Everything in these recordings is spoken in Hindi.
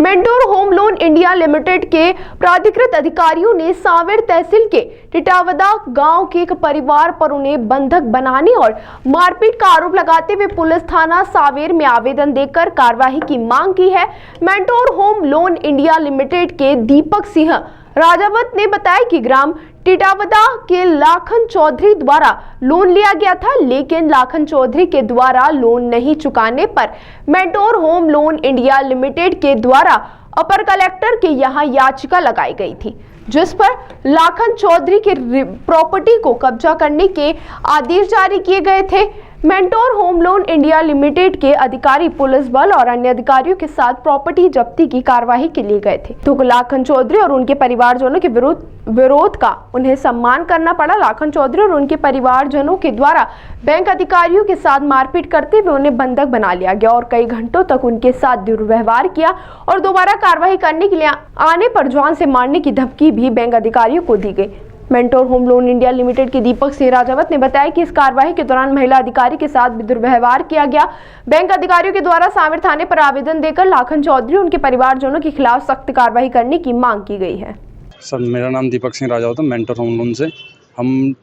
Mentor home loan India limited के प्राधिकृत अधिकारियों ने सांवेर तहसील के टिटावदा गांव के एक परिवार पर उन्हें बंधक बनाने और मारपीट का आरोप लगाते हुए पुलिस थाना सांवेर में आवेदन देकर कार्रवाई की मांग की है। Mentor home loan India limited के दीपक सिंह राजावत ने बताया कि ग्राम टिटावदा के लाखन चौधरी द्वारा लोन लिया गया था, लेकिन लाखन चौधरी के द्वारा लोन नहीं चुकाने पर mentor home loan India limited के द्वारा अपर कलेक्टर के यहां याचिका लगाई गई थी, जिस पर लाखन चौधरी के प्रॉपर्टी को कब्जा करने के आदेश जारी किए गए थे। Mentor home loan India limited के अधिकारी पुलिस बल और अन्य अधिकारियों के साथ प्रॉपर्टी जब्ती की कार्रवाई के लिए गए थे, तो लाखन चौधरी और उनके परिवारजनों के विरोध का उन्हें सम्मान करना पड़ा। लाखन चौधरी और उनके परिवारजनों के द्वारा बैंक अधिकारियों के साथ मारपीट करते हुए उन्हें बंधक बना लिया गया और कई घंटों तक उनके साथ दुर्व्यवहार किया और दोबारा कार्रवाई करने के लिए आने पर जान से मारने की धमकी भी बैंक अधिकारियों को दी गई। Mentor home loan India limited के दीपक सिंह राजावत ने बताया कि इस कार्रवाई के दौरान महिला अधिकारी के साथ भी दुर्व्यवहार किया गया। बैंक अधिकारियों के द्वारा सांवेर थाने पर आवेदन देकर लाखन चौधरी उनके परिवारजनों के खिलाफ सख्त कार्रवाई करने की मांग की गई है। सर, मेरा नाम दीपक सिंह राजावत है। मेंटोर होम लोन से हम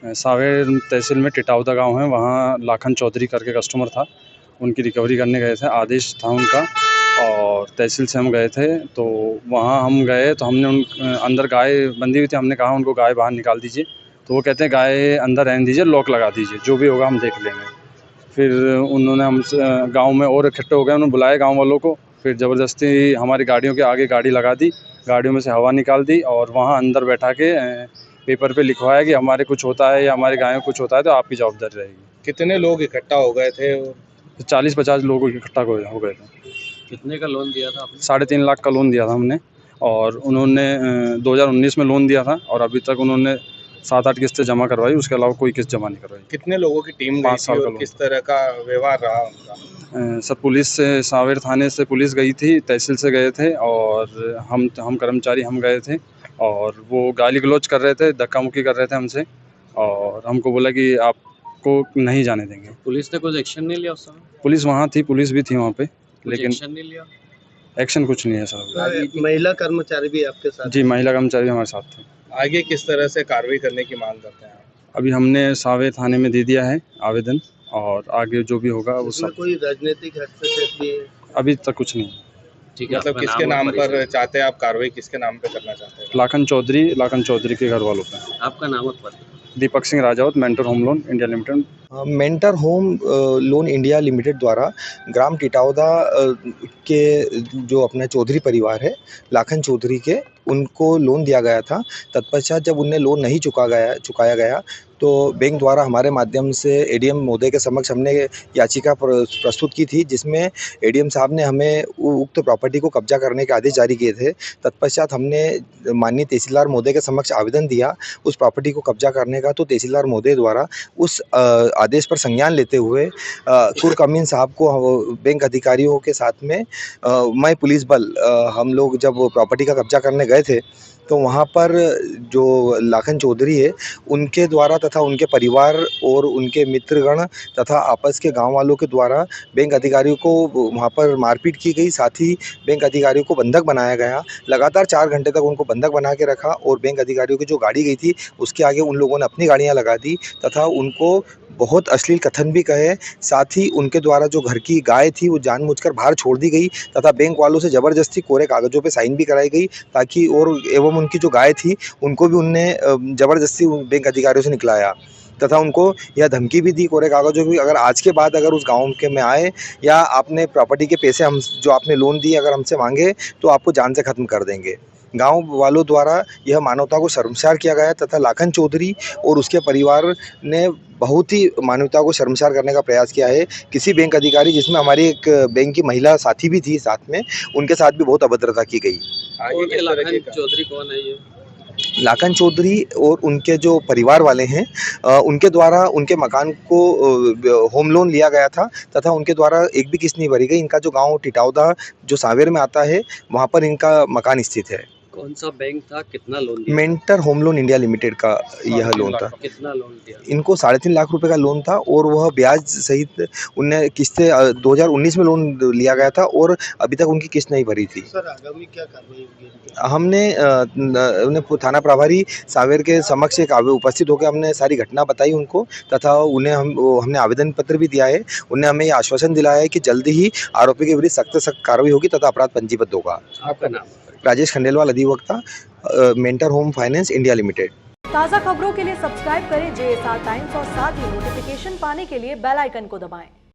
सांवेर तहसील में टिटावदा गाँव है, वहाँ लाखन चौधरी करके कस्टमर था, उनकी रिकवरी करने गए थे। आदेश था उनका और तहसील से हम गए थे, तो वहाँ हम गए तो हमने अंदर गाय बंधी हुई थी। हमने कहा उनको गाय बाहर निकाल दीजिए, तो वो कहते हैं गाय अंदर रहने दीजिए, लॉक लगा दीजिए, जो भी होगा हम देख लेंगे। फिर उन्होंने हम गांव में और इकट्ठे हो गए, उन्होंने बुलाया गांव वालों को, फिर ज़बरदस्ती हमारी गाड़ियों के आगे गाड़ी लगा दी, गाड़ियों में से हवा निकाल दी और वहाँ अंदर बैठा के पेपर पे लिखवाया कि हमारे कुछ होता है या हमारी गायों कुछ होता है तो आपकी जवाबदारी रहेगी। कितने लोग इकट्ठा हो गए थे? 40-50 लोग इकट्ठा हो गए थे। कितने का लोन दिया था आपने? 3.5 लाख का लोन दिया था हमने, और उन्होंने 2019 में लोन दिया था और अभी तक उन्होंने 7-8 किस्तें जमा करवाई, उसके अलावा कोई किस्त जमा नहीं करवाई। कितने लोगों की टीम 5 साल का लोन। किस तरह का व्यवहार रहा उनका? सब पुलिस से, सांवेर थाने से पुलिस गई थी, तहसील से गए थे और हम कर्मचारी हम गए थे और वो गाली गलौज कर रहे थे, धक्का मुक्की कर रहे थे हमसे और हमको बोला कि आपको नहीं जाने देंगे। पुलिस ने कुछ एक्शन नहीं लिया उस समय? पुलिस वहाँ थी, पुलिस भी थी वहाँ पे, लेकिन एक्शन नहीं लिया। एक्शन कुछ नहीं है सर। महिला कर्मचारी भी आपके साथ? जी, महिला कर्मचारी हमारे साथ थे। आगे किस तरह से कार्रवाई करने की मांग करते हैं? अभी हमने सांवेर थाने में दे दिया है आवेदन और आगे जो भी होगा वो सब। कोई राजनीतिक हस्तक्षेप भी है? अभी तक कुछ नहीं। ठीक है, मतलब किसके नाम पर चाहते हैं आप कार्रवाई, किसके नाम पे करना चाहते हैं? लाखन चौधरी के घर वालों पे। आपका नाम और पता? Deepak Singh Rajawat, mentor home loan India limited. Mentor home loan India limited द्वारा ग्राम टिटावदा के जो अपना चौधरी परिवार है, लाखन चौधरी के, उनको लोन दिया गया था। तत्पश्चात जब उन्हें लोन नहीं चुकाया गया तो बैंक द्वारा हमारे माध्यम से एडीएम महोदय के समक्ष हमने याचिका प्रस्तुत की थी, जिसमें एडीएम साहब ने हमें उक्त प्रॉपर्टी को कब्जा करने के आदेश जारी किए थे। तत्पश्चात हमने माननीय तहसीलदार महोदय के समक्ष आवेदन दिया उस प्रॉपर्टी को कब्जा करने का, तो तहसीलदार महोदय द्वारा उस आदेश पर संज्ञान लेते हुए कुर्क अमीन साहब को बैंक अधिकारियों के साथ में मैं पुलिस बल हम लोग जब प्रॉपर्टी का कब्जा करने गए थे, तो वहाँ पर जो लाखन चौधरी है उनके द्वारा तथा उनके परिवार और उनके मित्रगण तथा आपस के गांव वालों के द्वारा बैंक अधिकारियों को वहाँ पर मारपीट की गई। साथ ही बैंक अधिकारियों को बंधक बनाया गया। लगातार 4 घंटे तक उनको बंधक बना के रखा और बैंक अधिकारियों की जो गाड़ी गई थी उसके आगे उन लोगों ने अपनी गाड़ियाँ लगा दी तथा उनको बहुत अश्लील कथन भी कहे। साथ ही उनके द्वारा जो घर की गाय थी वो जानबूझकर बाहर छोड़ दी गई तथा बैंक वालों से ज़बरदस्ती कोरे कागज़ों पे साइन भी कराई गई, ताकि और एवं उनकी जो गाय थी उनको भी उनने ज़बरदस्ती बैंक अधिकारियों से निकलाया तथा उनको यह धमकी भी दी कोरे कागज़ों की, अगर आज के बाद अगर उस गांव के में आए या आपने प्रॉपर्टी के पैसे हम जो आपने लोन दिए अगर हमसे मांगे तो आपको जान से ख़त्म कर देंगे। गांव वालों द्वारा यह मानवता को शर्मसार किया गया तथा लाखन चौधरी और उसके परिवार ने बहुत ही मानवता को शर्मसार करने का प्रयास किया है। किसी बैंक अधिकारी, जिसमें हमारी एक बैंक की महिला साथी भी थी साथ में, उनके साथ भी बहुत अभद्रता की गई। आगे लाखन चौधरी कौन है ये? लाखन चौधरी और उनके जो परिवार वाले हैं उनके द्वारा उनके मकान को होम लोन लिया गया था तथा उनके द्वारा एक भी किस्त नहीं भरी गई। इनका जो गांव टिटावदा जो सांवेर में आता है वहां पर इनका मकान स्थित है। कौन सा बैंक था, कितना लोन दिया? Mentor home loan India limited का यह लोन था। कितना लोन दिया? इनको 3.5 लाख रुपए का लोन था और वह ब्याज सहित उन्हें किस्तें 2019 में लोन लिया गया था और अभी तक उनकी किस्त नहीं भरी थी। सर आगामी क्या कार्रवाई होगी? हमने उन्हें थाना प्रभारी सावेर के समक्ष एक उपस्थित होकर हमने सारी घटना बताई उनको तथा उन्हें हमने आवेदन पत्र भी दिया है। उन्हें हमें ये आश्वासन दिलाया है कि जल्दी ही आरोपी के विरुद्ध सख्त से सख्त कार्रवाई होगी तथा अपराध पंजीबद्ध होगा। आपका नाम? राजेश खंडेलवाल, अधिवक्ता, mentor home finance India limited. ताज़ा खबरों के लिए सब्सक्राइब करें JSR टाइम्स और साथ ही नोटिफिकेशन पाने के लिए बेल आइकन को दबाएं।